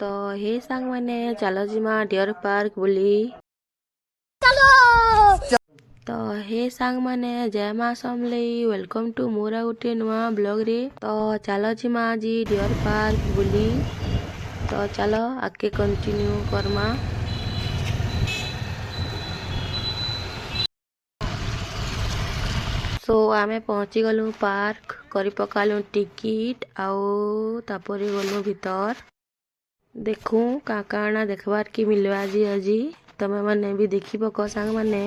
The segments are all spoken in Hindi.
तो हे सांग मैंने चलो जिमा डियर पार्क बुली। तो हे सांग मैंने जय माँ समलेई वेलकम टू मोरा गोटे नुआ ब्लॉग रे। तो चलो जिमा जी डियर पार्क बुली। तो चलो आगे कंटिन्यू करमा। सो आमे पहुँची गलु पार्क करी पकालु टिकिट आउ तापरे गलु भीतर देखूं काकाना देखबार की मिलवा जी আজি तमे माने भी देखी पक सांग माने।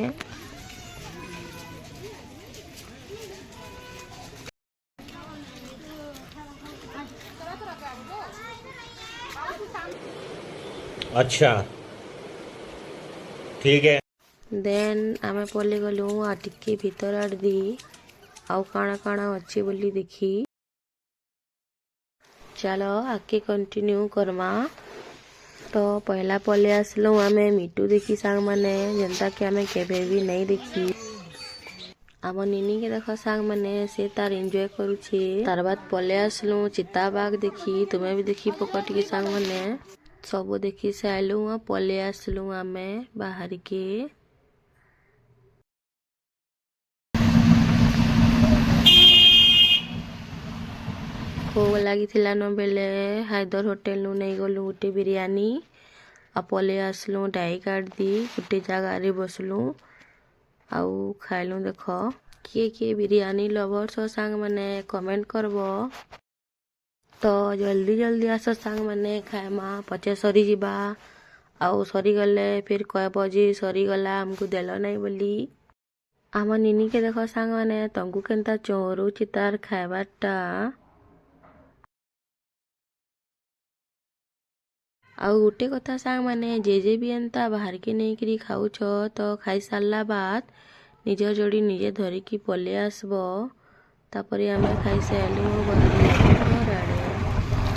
अच्छा ठीक है। देन आमे पल्ली गलु आ टिके भीतर आड़ दी आउ काଣା काଣା अच्छी बोली देखी। चलो आगे कंटिन्यू करमा। तो पहला पले आसलु आमे मिटू देखी सांग माने जनता कि आमे केबे भी नहीं देखी। आम निनी के देख सांग माने से तार एंजॉय करुछे। तार बाद पले आसलु चिताबाग देखी तुम्हें भी देखी पकट के सांग माने सब देखी साइलु पले आसलु आमे बाहर के। भोग लगी न बेले हैदर होटेल नु नहीं गलु गोटे बिरयानी आ पले आसलु डाई काट दी गोटे जगह रे बसलु आउ खाइलु। देख किए किए बिरयानी लवर्स सांग माने कमेंट करबो। तो जल्दी जल्दी आस सांग माने खाएमा पचे सरी जिबा आउ सरी गले फिर कहबो जी सरी गला हमको देलो नहीं बोली। आम निनी के देख सांग माने तंगु केनता चोरू चितार खाइबारटा आउ गोटे कथा सांग माने जे भी एंता बाहर के नहीं करी खाऊछ तो खाई सारला बाद निज जोड़ी निजे धरिकी पले आसबो। तापरे आमे खाई सारलु बाहर घर आड़े।